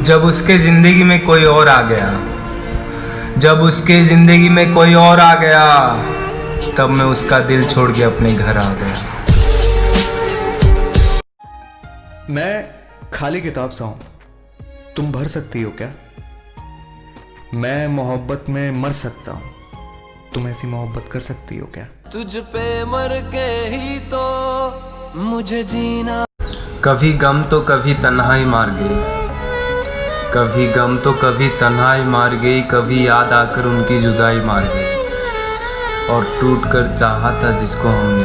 जब उसके जिंदगी में कोई और आ गया, जब उसके जिंदगी में कोई और आ गया, तब मैं उसका दिल छोड़ के अपने घर आ गया। मैं खाली किताब सा हूं, तुम भर सकती हो क्या? मैं मोहब्बत में मर सकता हूं, तुम ऐसी मोहब्बत कर सकती हो क्या? तुझ पे मर के ही तो मुझे जीना। कभी गम तो कभी तन्हाई मार गई, कभी गम तो कभी तन्हाई मार गई, कभी याद आकर उनकी जुदाई मार गई, और टूट कर चाहा था जिसको हमने,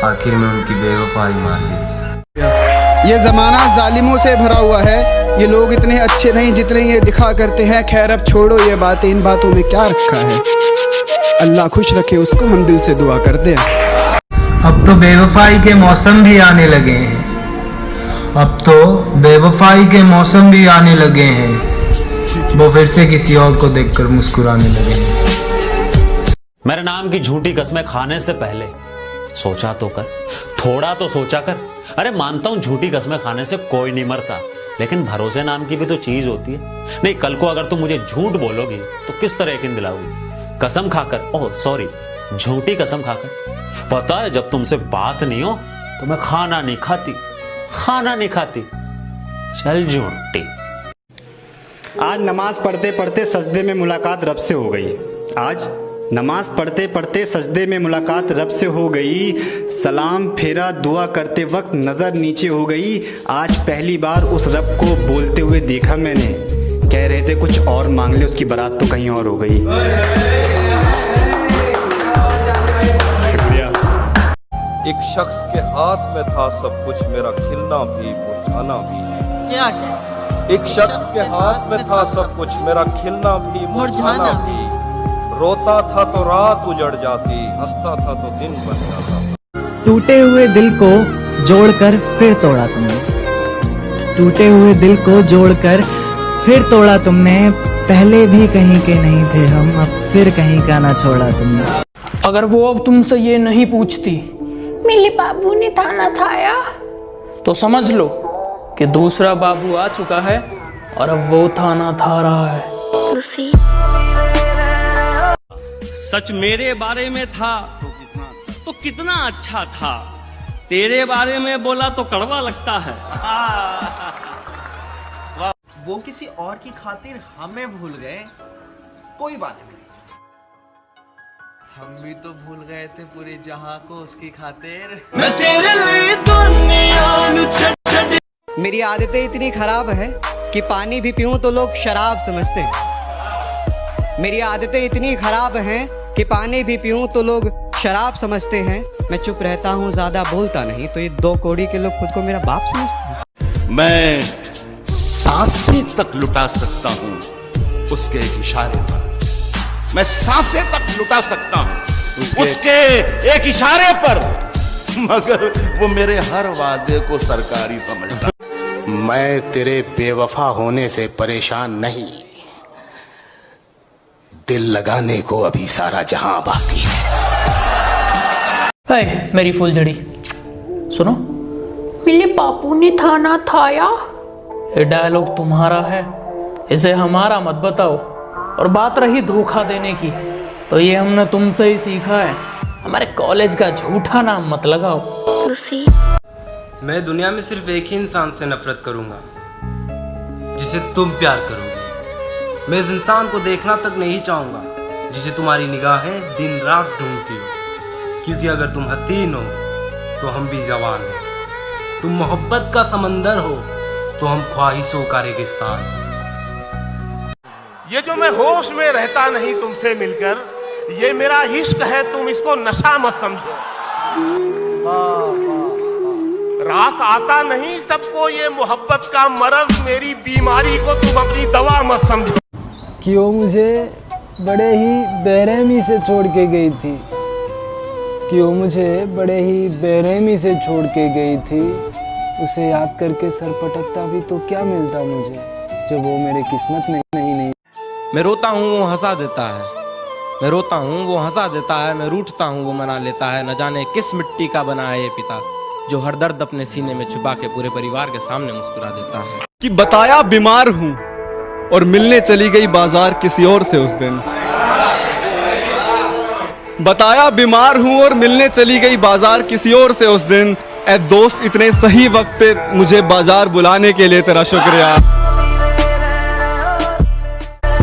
आखिर में उनकी बेवफाई मार गई। ये ज़माना जालिमों से भरा हुआ है, ये लोग इतने अच्छे नहीं जितने ये दिखा करते हैं। खैर अब छोड़ो ये बातें, इन बातों में क्या रखा है। अल्लाह खुश रखे उसको, हम दिल से दुआ करते हैं। अब तो बेवफाई के मौसम भी आने लगे हैं, अब तो बेवफाई के मौसम भी आने लगे हैं, वो फिर से किसी और को देखकर मुस्कुराने लगे हैं। मेरे नाम की झूठी कस्में खाने से पहले सोचा तो कर, थोड़ा तो सोचा कर। अरे मानता हूं झूठी कस्में खाने से कोई नहीं मरता, लेकिन भरोसे नाम की भी तो चीज होती है। नहीं, कल को अगर तुम मुझे झूठ बोलोगी तो किस तरह यकीन दिलाओगी? कसम खाकर, ओह सॉरी, झूठी कसम खाकर। पता है जब तुमसे बात नहीं हो तो मैं खाना नहीं खाती, खाना नहीं खाती। चल झूठी। आज नमाज पढ़ते पढ़ते सजदे में मुलाकात रब से हो गई। आज नमाज पढ़ते पढ़ते सजदे में मुलाकात रब से हो गई। सलाम फेरा दुआ करते वक्त नज़र नीचे हो गई। आज पहली बार उस रब को बोलते हुए देखा मैंने। कह रहे थे कुछ और मांग ले, उसकी बारात तो कहीं और हो गई। शुक्रिया। एक शख्स के हाथ में था सब कुछ, मेरा खिलना भी मुरझाना भी। क्या क्या? एक शख्स के हाथ में था सब कुछ, मेरा खिलना भी मुरझाना भी। रोता था तो रात उजड़ जाती, हंसता था तो दिन बन जाता। टूटे हुए दिल को जोड़कर फिर तोड़ा तुमने, टूटे हुए दिल को जोड़कर फिर तोड़ा तुमने। पहले भी कहीं के नहीं थे हम, अब फिर कहीं का ना छोड़ा तुमने। अगर वो अब तुमसे ये नहीं पूछती मेरे बाबू ने थाना थाया, तो समझ लो कि दूसरा बाबू आ चुका है और अब वो थाना था रहा है। सच मेरे बारे में था तो कितना अच्छा था, तेरे बारे में बोला तो कड़वा लगता है। वो किसी और की खातिर हमें भूल गए, कोई बात नहीं, हम भी तो भूल गए थे पूरे जहां को उसकी खातिर। मैं तेरे लिए दुनिया। मेरी आदतें इतनी खराब है कि पानी भी पीऊं तो लोग शराब समझते हैं। मेरी आदतें इतनी खराब हैं कि पानी भी पीऊं तो लोग शराब समझते हैं। मैं चुप रहता हूं, ज्यादा बोलता नहीं, तो ये दो कौड़ी के लोग खुद को मेरा बाप समझते हैं। मैं सांसें तक लुटा सकता हूं उसके एक इशारे पर, मैं सांसें तक लुटा सकता हूं उसके एक इशारे पर, मगर वो मेरे हर वादे को सरकारी समझता। मैं तेरे बेवफा होने से परेशान नहीं, दिल लगाने को अभी सारा जहां बाकी है। मेरी फुलझड़ी सुनो। मेरे बापू ने थाना थाया। ये डायलॉग तुम्हारा है, इसे हमारा मत बताओ। और बात रही धोखा देने की, तो ये हमने तुमसे ही सीखा है। हमारे कॉलेज का झूठा नाम मत लगाओ। मैं दुनिया में सिर्फ एक ही इंसान से नफरत करूंगा, जिसे तुम प्यार करोगे। मैं इस इंसान को देखना तक नहीं चाहूंगा जिसे तुम्हारी निगाहें दिन रात ढूंढती हो, क्योंकि अगर तुम हसीन हो तो हम भी जवान हो, तुम मोहब्बत का समंदर हो तो हम ख्वाहिशों का रेगिस्तान। ये जो मैं होश में रहता नहीं तुमसे मिलकर, ये मेरा इश्क है, तुम इसको नशा मत समझो। रास आता नहीं सबको ये मोहब्बत का मरज, मेरी बीमारी को तुम अपनी दवा मत समझो। कि वो मुझे बड़े ही बेरहमी से छोड़ के गई थी, कि वो मुझे बड़े ही बेरहमी से छोड़ के गई थी। उसे याद करके सर पटकता भी तो क्या मिलता मुझे, जब वो मेरे किस्मत में नहीं। मैं रोता हूँ वो हंसा देता है, मैं रोता हूँ वो हंसा देता है, मैं रूठता हूँ वो मना लेता है। न जाने किस मिट्टी का बना है ये पिता, जो हर दर्द अपने सीने में छुपा के पूरे परिवार के सामने मुस्कुरा देता है। कि बताया बीमार हूं और मिलने चली गई बाजार किसी और से उस दिन। बताया बीमार हूं और मिलने चली गई बाजार किसी और से उस दिन। ए दोस्त, इतने सही वक्त पे मुझे बाजार बुलाने के लिए तेरा शुक्रिया।